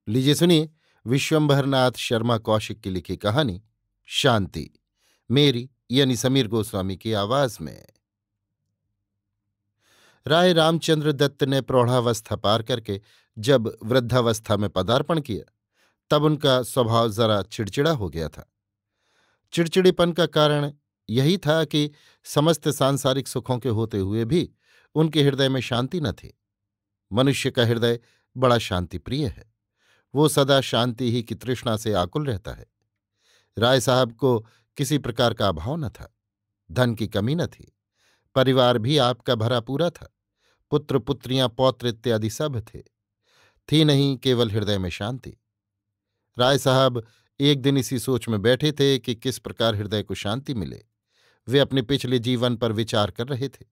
लीजिए सुनिए विश्वंभरनाथ शर्मा कौशिक की लिखी कहानी शांति, मेरी यानी समीर गोस्वामी की आवाज में। राय रामचंद्र दत्त ने प्रौढ़ावस्था पार करके जब वृद्धावस्था में पदार्पण किया तब उनका स्वभाव जरा चिड़चिड़ा हो गया था। चिड़चिड़ेपन का कारण यही था कि समस्त सांसारिक सुखों के होते हुए भी उनके हृदय में शांति न थी। मनुष्य का हृदय बड़ा शांतिप्रिय है। वो सदा शांति ही की तृष्णा से आकुल रहता है। राय साहब को किसी प्रकार का अभाव न था। धन की कमी न थी। परिवार भी आपका भरा पूरा था। पुत्र पुत्रियां पौत्र इत्यादि सब थे। थी नहीं केवल हृदय में शांति। राय साहब एक दिन इसी सोच में बैठे थे कि किस प्रकार हृदय को शांति मिले। वे अपने पिछले जीवन पर विचार कर रहे थे।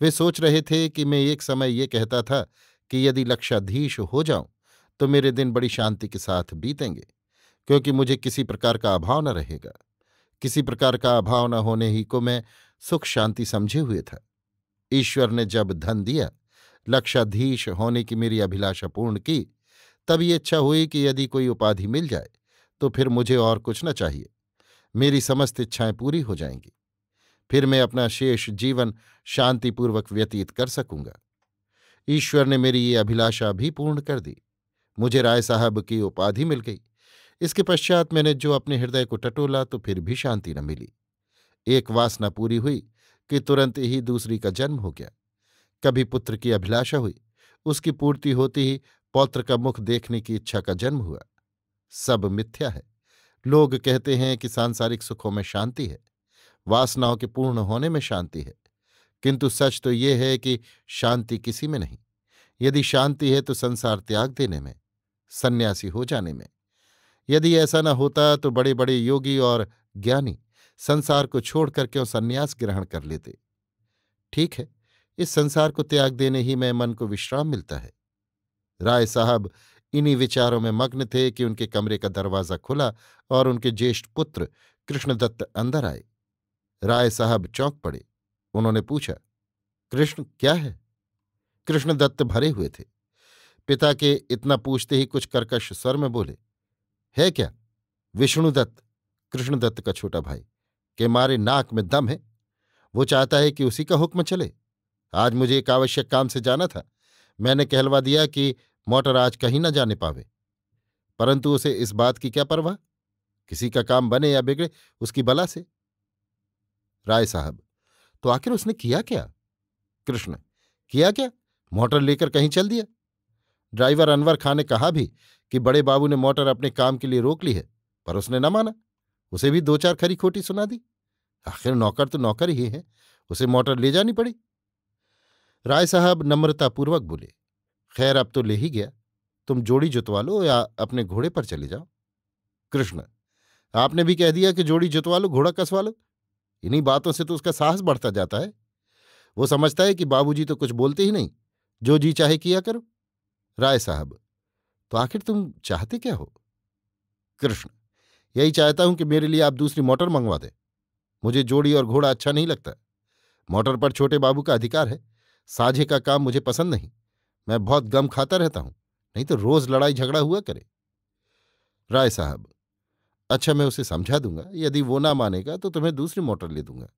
वे सोच रहे थे कि मैं एक समय ये कहता था कि यदि लक्षाधीश हो जाऊं तो मेरे दिन बड़ी शांति के साथ बीतेंगे, क्योंकि मुझे किसी प्रकार का अभाव न रहेगा। किसी प्रकार का अभाव न होने ही को मैं सुख शांति समझे हुए था। ईश्वर ने जब धन दिया, लक्षाधीश होने की मेरी अभिलाषा पूर्ण की, तब ये इच्छा हुई कि यदि कोई उपाधि मिल जाए तो फिर मुझे और कुछ न चाहिए। मेरी समस्त इच्छाएं पूरी हो जाएंगी। फिर मैं अपना शेष जीवन शांतिपूर्वक व्यतीत कर सकूंगा। ईश्वर ने मेरी ये अभिलाषा भी पूर्ण कर दी। मुझे राय साहब की उपाधि मिल गई। इसके पश्चात मैंने जो अपने हृदय को टटोला तो फिर भी शांति न मिली। एक वासना पूरी हुई कि तुरंत ही दूसरी का जन्म हो गया। कभी पुत्र की अभिलाषा हुई, उसकी पूर्ति होते ही पौत्र का मुख देखने की इच्छा का जन्म हुआ। सब मिथ्या है। लोग कहते हैं कि सांसारिक सुखों में शांति है, वासनाओं के पूर्ण होने में शांति है, किंतु सच तो ये है कि शांति किसी में नहीं। यदि शांति है तो संसार त्याग देने में, सन्यासी हो जाने में। यदि ऐसा न होता तो बड़े बड़े योगी और ज्ञानी संसार को छोड़कर क्यों सन्यास ग्रहण कर लेते। ठीक है, इस संसार को त्याग देने ही में मन को विश्राम मिलता है। राय साहब इन्हीं विचारों में मग्न थे कि उनके कमरे का दरवाज़ा खुला और उनके ज्येष्ठ पुत्र कृष्णदत्त अंदर आए। राय साहब चौंक पड़े। उन्होंने पूछा, कृष्ण, क्या है? कृष्णदत्त भरे हुए थे। पिता के इतना पूछते ही कुछ कर्कश स्वर में बोले, है क्या? विष्णुदत्त, कृष्णदत्त का छोटा भाई, के मारे नाक में दम है। वो चाहता है कि उसी का हुक्म चले। आज मुझे एक आवश्यक काम से जाना था। मैंने कहलवा दिया कि मोटर आज कहीं न जाने पावे, परंतु उसे इस बात की क्या परवाह, किसी का काम बने या बिगड़े उसकी बला से। राय साहब, तो आखिर उसने किया क्या? कृष्ण, किया क्या? मोटर लेकर कहीं चल दिया। ड्राइवर अनवर खां ने कहा भी कि बड़े बाबू ने मोटर अपने काम के लिए रोक ली है, पर उसने न माना। उसे भी दो चार खरी खोटी सुना दी। आखिर नौकर तो नौकर ही है, उसे मोटर ले जानी पड़ी। राय साहब नम्रतापूर्वक बोले, खैर अब तो ले ही गया, तुम जोड़ी जुतवा लो या अपने घोड़े पर चले जाओ। कृष्ण, आपने भी कह दिया कि जोड़ी जुतवा लो, घोड़ा कसवा लो। इन्हीं बातों से तो उसका साहस बढ़ता जाता है। वो समझता है कि बाबूजी तो कुछ बोलते ही नहीं, जो जी चाहे किया करो। राय साहब, तो आखिर तुम चाहते क्या हो? कृष्ण, यही चाहता हूं कि मेरे लिए आप दूसरी मोटर मंगवा दें। मुझे जोड़ी और घोड़ा अच्छा नहीं लगता। मोटर पर छोटे बाबू का अधिकार है। साझे का काम मुझे पसंद नहीं। मैं बहुत गम खाता रहता हूं, नहीं तो रोज लड़ाई झगड़ा हुआ करे। राय साहब, अच्छा, मैं उसे समझा दूंगा। यदि वो ना मानेगा तो तुम्हें दूसरी मोटर ले दूंगा।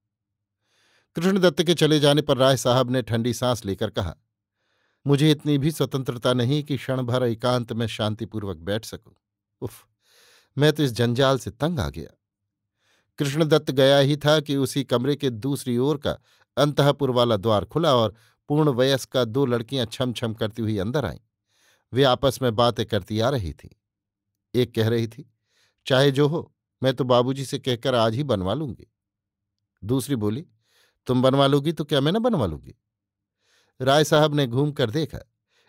कृष्णदत्त के चले जाने पर राय साहब ने ठंडी सांस लेकर कहा, मुझे इतनी भी स्वतंत्रता नहीं कि क्षण भर एकांत में शांतिपूर्वक बैठ सकूं। उफ, मैं तो इस जंजाल से तंग आ गया। कृष्णदत्त गया ही था कि उसी कमरे के दूसरी ओर का अंतःपुर वाला द्वार खुला और पूर्ण वयस्का दो लड़कियां छम छम करती हुई अंदर आईं। वे आपस में बातें करती आ रही थीं। एक कह रही थी, चाहे जो हो, मैं तो बाबूजी से कहकर आज ही बनवा लूंगी। दूसरी बोली, तुम बनवा लोगी तो क्या मैं न बनवा लूंगी? राय साहब ने घूम कर देखा।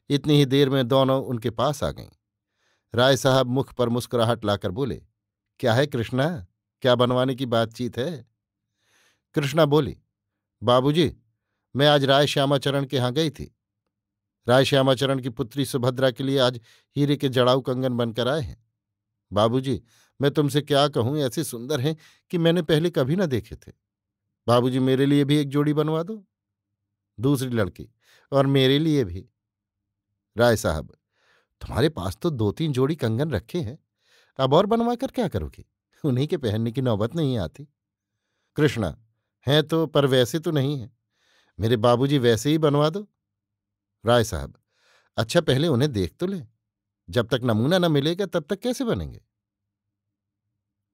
इतनी ही देर में दोनों उनके पास आ गईं। राय साहब मुख पर मुस्कुराहट लाकर बोले, क्या है कृष्णा, क्या बनवाने की बातचीत है? कृष्णा बोली, बाबूजी, मैं आज राय श्यामाचरण के यहाँ गई थी। राय श्यामाचरण की पुत्री सुभद्रा के लिए आज हीरे के जड़ाऊ कंगन बनकर आए हैं। बाबूजी, मैं तुमसे क्या कहूं, ऐसे सुंदर हैं कि मैंने पहले कभी न देखे थे। बाबूजी, मेरे लिए भी एक जोड़ी बनवा दो। दूसरी लड़की, और मेरे लिए भी। राय साहब, तुम्हारे पास तो 2-3 जोड़ी कंगन रखे हैं, अब और बनवा कर क्या करोगी? उन्हीं के पहनने की नौबत नहीं आती। कृष्णा, हैं तो पर वैसे तो नहीं है। मेरे बाबूजी वैसे ही बनवा दो। राय साहब, अच्छा पहले उन्हें देख तो लें। जब तक नमूना न मिलेगा तब तक कैसे बनेंगे?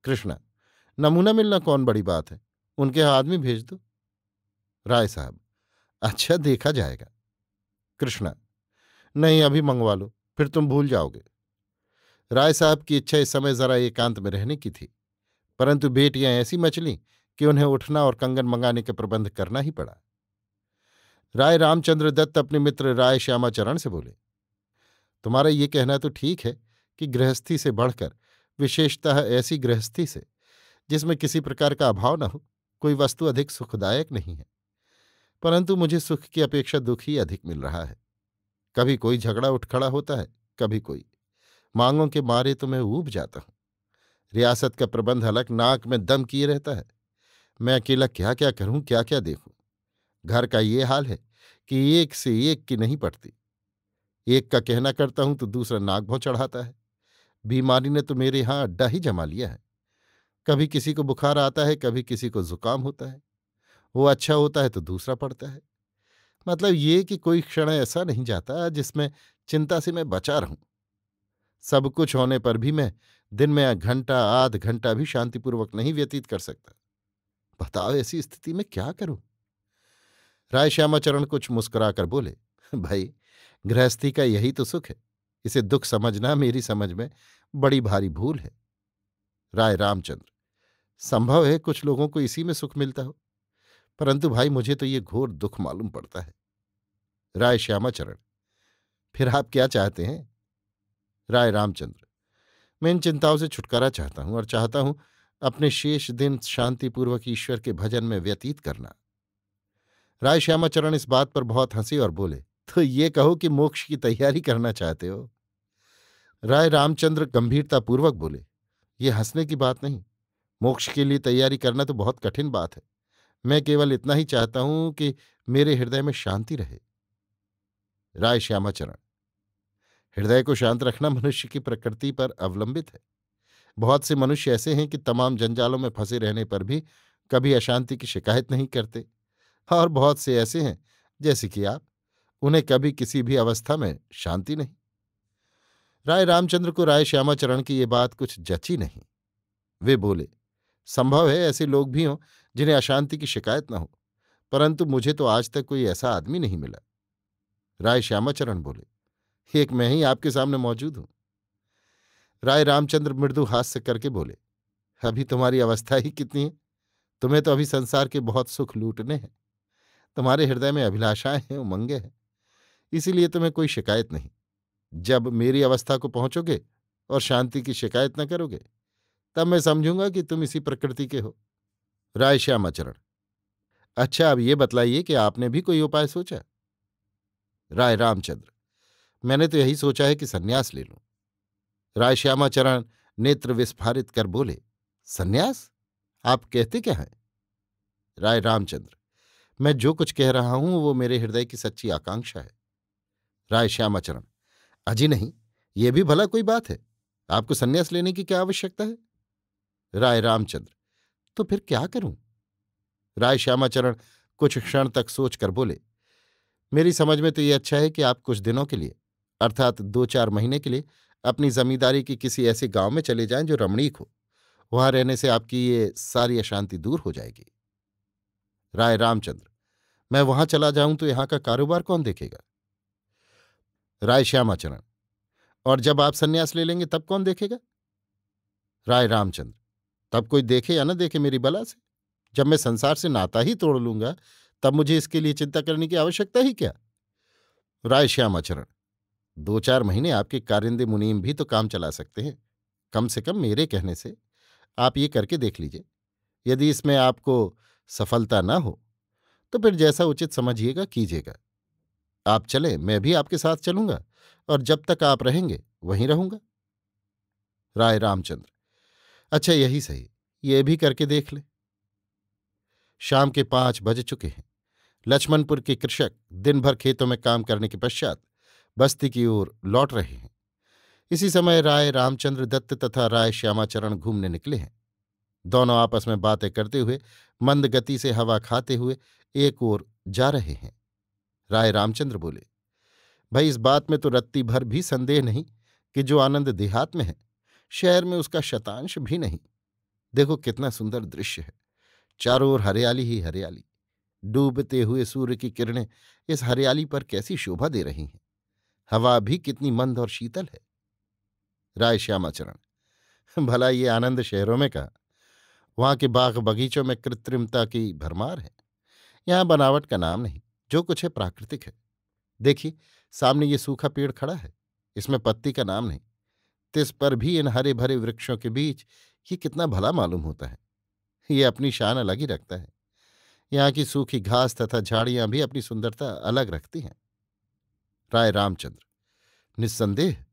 कृष्णा, नमूना मिलना कौन बड़ी बात है, उनके यहाँ आदमी भेज दो। राय साहब, अच्छा देखा जाएगा। कृष्णा, नहीं अभी मंगवा लो, फिर तुम भूल जाओगे। राय साहब की इच्छा इस समय जरा एकांत में रहने की थी, परंतु बेटियां ऐसी मचलीं कि उन्हें उठना और कंगन मंगाने का प्रबंध करना ही पड़ा। राय रामचंद्र दत्त अपने मित्र राय श्यामाचरण से बोले, तुम्हारा ये कहना तो ठीक है कि गृहस्थी से बढ़कर, विशेषतः ऐसी गृहस्थी से जिसमें किसी प्रकार का अभाव न हो, कोई वस्तु अधिक सुखदायक नहीं है। परंतु मुझे सुख की अपेक्षा दुख ही अधिक मिल रहा है। कभी कोई झगड़ा उठ खड़ा होता है, कभी कोई। मांगों के मारे तो मैं ऊब जाता हूं। रियासत का प्रबंध हलक नाक में दम किए रहता है। मैं अकेला क्या क्या करूं, क्या क्या देखूं। घर का ये हाल है कि एक से एक की नहीं पड़ती। एक का कहना करता हूं तो दूसरा नाक भौं चढ़ाता है। बीमारी ने तो मेरे यहां अड्डा ही जमा लिया है। कभी किसी को बुखार आता है, कभी किसी को जुकाम होता है। वो अच्छा होता है तो दूसरा पड़ता है। मतलब ये कि कोई क्षण ऐसा नहीं जाता जिसमें चिंता से मैं बचा रहूं। सब कुछ होने पर भी मैं दिन में घंटा आध घंटा भी शांतिपूर्वक नहीं व्यतीत कर सकता। बताओ ऐसी स्थिति में क्या करूं? राय श्यामाचरण कुछ मुस्कुराकर बोले, भाई, गृहस्थी का यही तो सुख है। इसे दुख समझना मेरी समझ में बड़ी भारी भूल है। राय रामचंद्र, संभव है कुछ लोगों को इसी में सुख मिलता हो, परंतु भाई मुझे तो ये घोर दुख मालूम पड़ता है। राय श्यामाचरण, फिर आप क्या चाहते हैं? राय रामचंद्र, मैं इन चिंताओं से छुटकारा चाहता हूं और चाहता हूं अपने शेष दिन शांतिपूर्वक ईश्वर के भजन में व्यतीत करना। राय श्यामाचरण इस बात पर बहुत हंसी और बोले, तो ये कहो कि मोक्ष की तैयारी करना चाहते हो? राय रामचंद्र गंभीरतापूर्वक बोले, ये हंसने की बात नहीं। मोक्ष के लिए तैयारी करना तो बहुत कठिन बात है। मैं केवल इतना ही चाहता हूं कि मेरे हृदय में शांति रहे। राय श्यामाचरण, हृदय को शांत रखना मनुष्य की प्रकृति पर अवलंबित है। बहुत से मनुष्य ऐसे हैं कि तमाम जंजालों में फंसे रहने पर भी कभी अशांति की शिकायत नहीं करते, और बहुत से ऐसे हैं जैसे कि आप, उन्हें कभी किसी भी अवस्था में शांति नहीं। राय रामचंद्र को राय श्यामाचरण की ये बात कुछ जची नहीं। वे बोले, संभव है ऐसे लोग भी हों जिन्हें अशांति की शिकायत न हो, परंतु मुझे तो आज तक कोई ऐसा आदमी नहीं मिला। राय श्यामाचरण बोले, एक मैं ही आपके सामने मौजूद हूं। राय रामचंद्र मृदु हास्य करके बोले, अभी तुम्हारी अवस्था ही कितनी है। तुम्हें तो अभी संसार के बहुत सुख लूटने हैं। तुम्हारे हृदय में अभिलाषाएं हैं, उमंगे हैं, इसीलिए तुम्हें कोई शिकायत नहीं। जब मेरी अवस्था को पहुंचोगे और शांति की शिकायत न करोगे, तब मैं समझूंगा कि तुम इसी प्रकृति के हो। राय श्यामाचरण, अच्छा अब ये बतलाइए कि आपने भी कोई उपाय सोचा? राय रामचंद्र, मैंने तो यही सोचा है कि सन्यास ले लूं। राय श्यामाचरण नेत्र विस्फारित कर बोले, सन्यास? आप कहते क्या हैं? राय रामचंद्र, मैं जो कुछ कह रहा हूं वो मेरे हृदय की सच्ची आकांक्षा है। राय श्यामाचरण, अजी नहीं, ये भी भला कोई बात है? आपको सन्यास लेने की क्या आवश्यकता है? राय रामचंद्र, तो फिर क्या करूं? राय श्यामाचरण कुछ क्षण तक सोचकर बोले, मेरी समझ में तो ये अच्छा है कि आप कुछ दिनों के लिए, अर्थात 2-4 महीने के लिए, अपनी जमींदारी की किसी ऐसे गांव में चले जाएं जो रमणीक हो। वहां रहने से आपकी ये सारी अशांति दूर हो जाएगी। राय रामचंद्र, मैं वहां चला जाऊं तो यहां का कारोबार कौन देखेगा? राय श्यामाचरण, और जब आप संन्यास ले लेंगे तब कौन देखेगा? राय रामचंद्र, तब कोई देखे या न देखे मेरी बला से, जब मैं संसार से नाता ही तोड़ लूंगा तब मुझे इसके लिए चिंता करने की आवश्यकता ही क्या? राय श्यामाचरण, 2-4 महीने आपके कारिंदे मुनीम भी तो काम चला सकते हैं। कम से कम मेरे कहने से आप ये करके देख लीजिए। यदि इसमें आपको सफलता न हो तो फिर जैसा उचित समझिएगा कीजिएगा। आप चलें, मैं भी आपके साथ चलूंगा, और जब तक आप रहेंगे वहीं रहूंगा। राय रामचंद्र, अच्छा यही सही, ये भी करके देख ले। शाम के 5 बज चुके हैं। लक्ष्मणपुर के कृषक दिन भर खेतों में काम करने के पश्चात बस्ती की ओर लौट रहे हैं। इसी समय राय रामचंद्र दत्त तथा राय श्यामाचरण घूमने निकले हैं। दोनों आपस में बातें करते हुए मंद गति से हवा खाते हुए एक ओर जा रहे हैं। राय रामचंद्र बोले, भाई इस बात में तो रत्ती भर भी संदेह नहीं कि जो आनंद देहात में है, शहर में उसका शतांश भी नहीं। देखो कितना सुंदर दृश्य है, चारों ओर हरियाली ही हरियाली। डूबते हुए सूर्य की किरणें इस हरियाली पर कैसी शोभा दे रही हैं। हवा भी कितनी मंद और शीतल है। राय श्यामाचरण, भला ये आनंद शहरों में कहा। वहां के बाग बगीचों में कृत्रिमता की भरमार है। यहां बनावट का नाम नहीं, जो कुछ है प्राकृतिक है। देखिए, सामने ये सूखा पेड़ खड़ा है, इसमें पत्ती का नाम नहीं। तिस पर भी इन हरे भरे वृक्षों के बीच ये कितना भला मालूम होता है। ये अपनी शान अलग ही रखता है। यहाँ की सूखी घास तथा झाड़ियां भी अपनी सुंदरता अलग रखती हैं। राय रामचंद्र, निस्संदेह।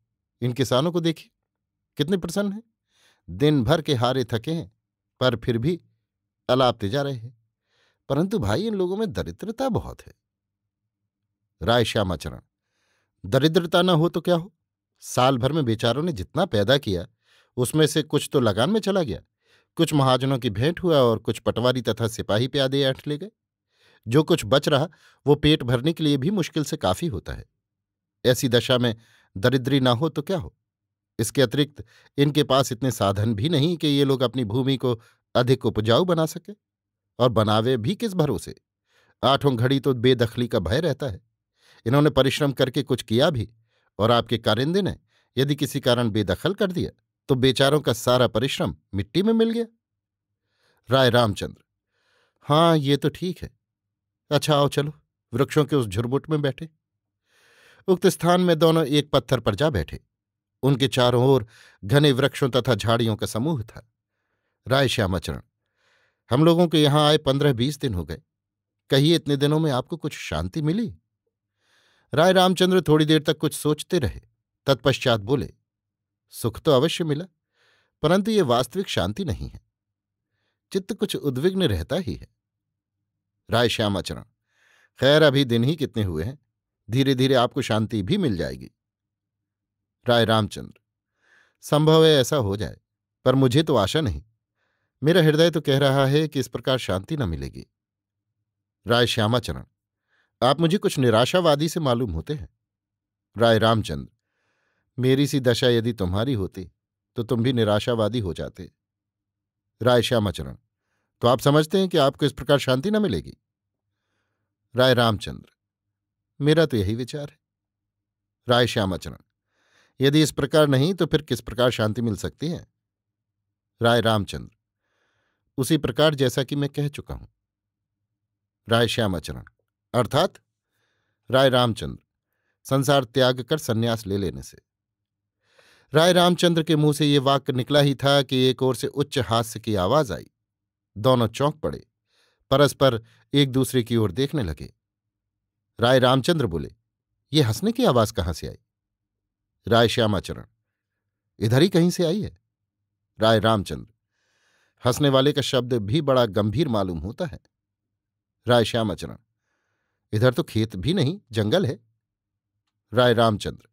इन किसानों को देखिए, कितने प्रसन्न हैं। दिन भर के हारे थके हैं, पर फिर भी अलापते जा रहे हैं। परंतु भाई, इन लोगों में दरिद्रता बहुत है। राय श्यामाचरण, दरिद्रता न हो तो क्या हो। साल भर में बेचारों ने जितना पैदा किया, उसमें से कुछ तो लगान में चला गया, कुछ महाजनों की भेंट हुआ और कुछ पटवारी तथा सिपाही प्यादे ऐंठ ले गए। जो कुछ बच रहा वो पेट भरने के लिए भी मुश्किल से काफी होता है। ऐसी दशा में दरिद्री ना हो तो क्या हो। इसके अतिरिक्त इनके पास इतने साधन भी नहीं कि ये लोग अपनी भूमि को अधिक उपजाऊ बना सके, और बनावे भी किस भरोसे। आठों घड़ी तो बेदखली का भय रहता है। इन्होंने परिश्रम करके कुछ किया भी, और आपके कारिंदे ने यदि किसी कारण बेदखल कर दिया तो बेचारों का सारा परिश्रम मिट्टी में मिल गया। राय रामचंद्र, हाँ ये तो ठीक है। अच्छा आओ चलो, वृक्षों के उस झुरमुट में बैठे। उक्त स्थान में दोनों एक पत्थर पर जा बैठे। उनके चारों ओर घने वृक्षों तथा झाड़ियों का समूह था। राय श्यामाचरण, हम लोगों के यहां आए 15-20 दिन हो गए। कहिए, इतने दिनों में आपको कुछ शांति मिली? राय रामचंद्र थोड़ी देर तक कुछ सोचते रहे। तत्पश्चात बोले, सुख तो अवश्य मिला, परंतु ये वास्तविक शांति नहीं है। चित्त कुछ उद्विग्न रहता ही है। राय श्यामाचरण, खैर अभी दिन ही कितने हुए हैं, धीरे धीरे आपको शांति भी मिल जाएगी। राय रामचंद्र, संभव है ऐसा हो जाए, पर मुझे तो आशा नहीं। मेरा हृदय तो कह रहा है कि इस प्रकार शांति न मिलेगी। राय श्यामाचरण, आप मुझे कुछ निराशावादी से मालूम होते हैं। राय रामचंद्र, मेरी सी दशा यदि तुम्हारी होती तो तुम भी निराशावादी हो जाते। राय श्यामाचरण, तो आप समझते हैं कि आपको इस प्रकार शांति न मिलेगी? राय रामचंद्र, मेरा तो यही विचार है। राय श्यामाचरण, यदि इस प्रकार नहीं तो फिर किस प्रकार शांति मिल सकती है? राय रामचंद्र, उसी प्रकार जैसा कि मैं कह चुका हूं। राय श्यामाचरण, अर्थात? राय रामचंद्र, संसार त्याग कर संन्यास ले लेने से। राय रामचंद्र के मुंह से ये वाक्य निकला ही था कि एक ओर से उच्च हास्य की आवाज आई। दोनों चौंक पड़े, परस्पर एक दूसरे की ओर देखने लगे। राय रामचंद्र बोले, ये हंसने की आवाज कहाँ से आई? राय श्यामाचरण, इधर ही कहीं से आई है। राय रामचंद्र, हंसने वाले का शब्द भी बड़ा गंभीर मालूम होता है। राय श्यामाचरण, इधर तो खेत भी नहीं, जंगल है। राय रामचंद्र,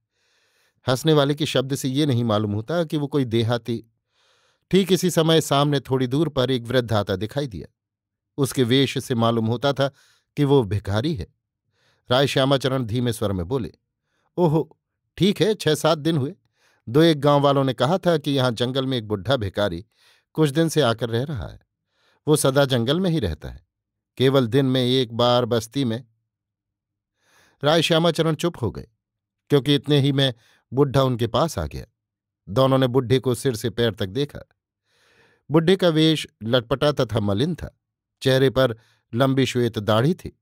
हंसने वाले के शब्द से ये नहीं मालूम होता कि वो कोई देहाती। ठीक इसी समय सामने थोड़ी दूर पर एक वृद्ध आता दिखाई दिया। उसके वेश से मालूम होता था कि वो भिखारी है। राय श्यामाचरण धीमे स्वर में बोले, ओहो, ठीक है, 6-7 दिन हुए। 2-1 गांव वालों ने कहा था कि यहां जंगल में एक बुढ़ा भिखारी कुछ दिन से आकर रह रहा है। वो सदा जंगल में ही रहता है, केवल दिन में एक बार बस्ती में। राय श्यामाचरण चुप हो गए, क्योंकि इतने ही में बुढ़ा उनके पास आ गया। दोनों ने बुढ़े को सिर से पैर तक देखा। बुढ़े का वेश लटपटा तथा मलिन था। चेहरे पर लंबी श्वेत दाढ़ी थी।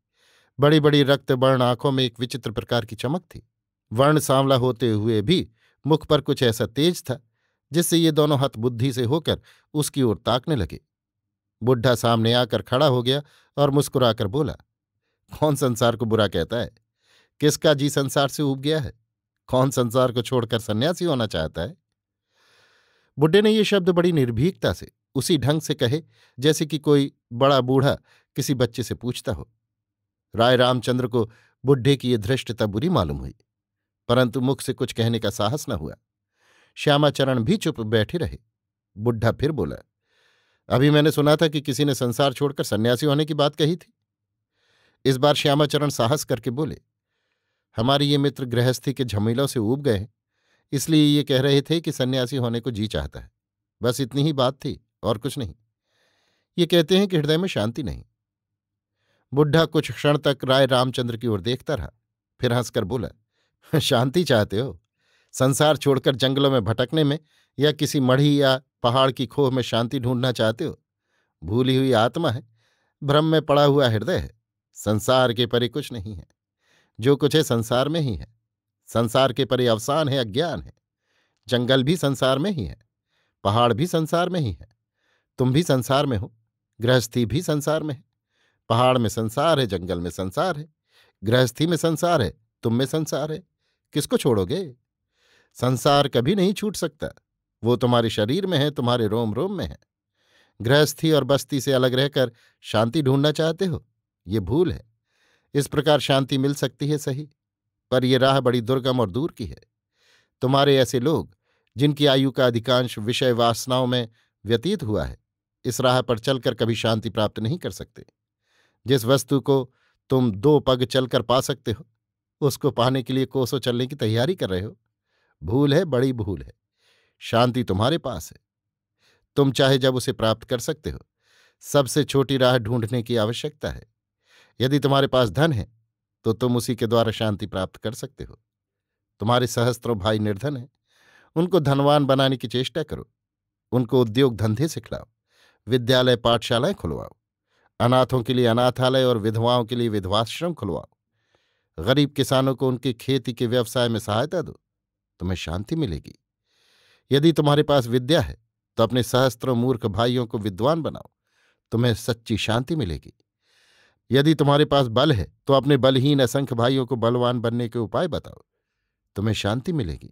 बड़ी बड़ी रक्तवर्ण आंखों में एक विचित्र प्रकार की चमक थी। वर्ण सांवला होते हुए भी मुख पर कुछ ऐसा तेज था जिससे ये दोनों हतबुद्धि से होकर उसकी ओर ताकने लगे। बुढ़ा सामने आकर खड़ा हो गया और मुस्कुराकर बोला, कौन संसार को बुरा कहता है? किसका जी संसार से ऊब गया है? कौन संसार को छोड़कर सन्यासी होना चाहता है? बुढ़े ने ये शब्द बड़ी निर्भीकता से, उसी ढंग से कहे जैसे कि कोई बड़ा बूढ़ा किसी बच्चे से पूछता हो। राय रामचंद्र को बुढ़े की ये धृष्टता बुरी मालूम हुई, परंतु मुख से कुछ कहने का साहस न हुआ। श्यामाचरण भी चुप बैठे रहे। बुढ़ा फिर बोला, अभी मैंने सुना था कि किसी ने संसार छोड़कर सन्यासी होने की बात कही थी। इस बार श्यामाचरण साहस करके बोले, हमारे ये मित्र गृहस्थी के झमेलों से ऊब गए हैं, इसलिए ये कह रहे थे कि सन्यासी होने को जी चाहता है। बस इतनी ही बात थी, और कुछ नहीं। ये कहते हैं कि हृदय में शांति नहीं। बुढ़ा कुछ क्षण तक राय रामचंद्र की ओर देखता रहा, फिर हंसकर बोला, शांति चाहते हो? संसार छोड़कर जंगलों में भटकने में या किसी मढ़ी या पहाड़ की खोह में शांति ढूंढना चाहते हो? भूली हुई आत्मा है, भ्रम में पड़ा हुआ हृदय है। संसार के परे कुछ नहीं है। जो कुछ है संसार में ही है। संसार के परे अवसान है, अज्ञान है। जंगल भी संसार में ही है, पहाड़ भी संसार में ही है। तुम भी संसार में हो, गृहस्थी भी संसार में है। पहाड़ में संसार है, जंगल में संसार है, गृहस्थी में संसार है, तुम में संसार है। किसको छोड़ोगे? संसार कभी नहीं छूट सकता। वो तुम्हारे शरीर में है, तुम्हारे रोम रोम में है। गृहस्थी और बस्ती से अलग रहकर शांति ढूंढना चाहते हो? ये भूल है। इस प्रकार शांति मिल सकती है सही, पर यह राह बड़ी दुर्गम और दूर की है। तुम्हारे ऐसे लोग, जिनकी आयु का अधिकांश विषय वासनाओं में व्यतीत हुआ है, इस राह पर चलकर कभी शांति प्राप्त नहीं कर सकते। जिस वस्तु को तुम 2 पग चलकर पा सकते हो, उसको पाने के लिए कोसों चलने की तैयारी कर रहे हो। भूल है, बड़ी भूल है। शांति तुम्हारे पास है, तुम चाहे जब उसे प्राप्त कर सकते हो। सबसे छोटी राह ढूंढने की आवश्यकता है। यदि तुम्हारे पास धन है तो तुम उसी के द्वारा शांति प्राप्त कर सकते हो। तुम्हारे सहस्त्रों भाई निर्धन हैं, उनको धनवान बनाने की चेष्टा करो। उनको उद्योग धंधे सिखलाओ, विद्यालय पाठशालाएं खुलवाओ, अनाथों के लिए अनाथालय और विधवाओं के लिए विधवाश्रम खुलवाओ। गरीब किसानों को उनके खेती के व्यवसाय में सहायता दो, तुम्हें शांति मिलेगी। यदि तुम्हारे पास विद्या है तो अपने सहस्त्रों मूर्ख भाइयों को विद्वान बनाओ, तुम्हें सच्ची शांति मिलेगी। यदि तुम्हारे पास बल है तो अपने बलहीन असंख्य भाइयों को बलवान बनने के उपाय बताओ, तुम्हें शांति मिलेगी।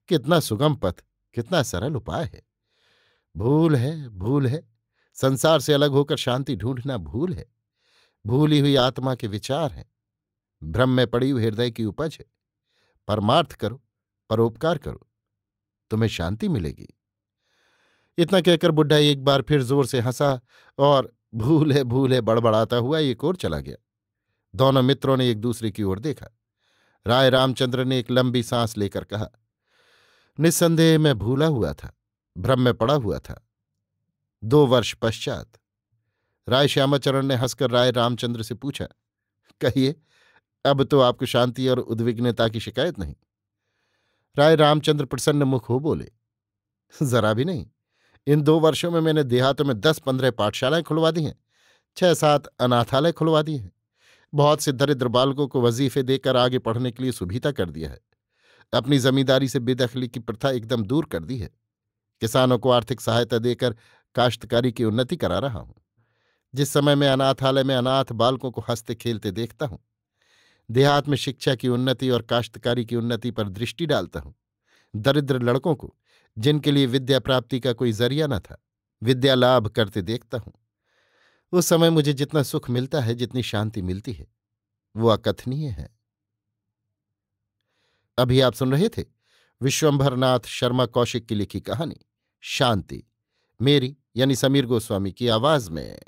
कितना सुगम पथ, कितना सरल उपाय है। भूल है, भूल है। संसार से अलग होकर शांति ढूंढना भूल है। भूली हुई आत्मा के विचार हैं, भ्रम में पड़ी हुई हृदय की उपज है। परमार्थ करो, परोपकार करो, तुम्हें शांति मिलेगी। इतना कहकर बुढ़ा एक बार फिर जोर से हंसा और भूल है बड़बड़ाता हुआ एक ओर चला गया। दोनों मित्रों ने एक दूसरे की ओर देखा। राय रामचंद्र ने एक लंबी सांस लेकर कहा, निस्संदेह मैं भूला हुआ था, भ्रम में पड़ा हुआ था। 2 वर्ष पश्चात राय श्यामाचरण ने हंसकर राय रामचंद्र से पूछा, कहिए, अब तो आपको शांति और उद्विग्नता की शिकायत नहीं? राय रामचंद्र प्रसन्न मुख हो बोले, जरा भी नहीं। इन 2 वर्षों में मैंने देहातों में 10-15 पाठशालाएं खुलवा दी हैं, 6-7 अनाथालय खुलवा दिए हैं, बहुत से दरिद्र बालकों को वजीफे देकर आगे पढ़ने के लिए सुविधा कर दिया है। अपनी जमींदारी से बेदखली की प्रथा एकदम दूर कर दी है। किसानों को आर्थिक सहायता देकर काश्तकारी की उन्नति करा रहा हूं। जिस समय मैं अनाथालय में अनाथ बालकों को हंसते खेलते देखता हूं, देहात में शिक्षा की उन्नति और काश्तकारी की उन्नति पर दृष्टि डालता हूं। दरिद्र लड़कों को, जिनके लिए विद्या प्राप्ति का कोई जरिया न था, विद्या लाभ करते देखता हूं। उस समय मुझे जितना सुख मिलता है, जितनी शांति मिलती है, वो अकथनीय है। अभी आप सुन रहे थे विश्वंभरनाथ शर्मा कौशिक की लिखी कहानी शांति, मेरी यानी समीर गोस्वामी की आवाज में।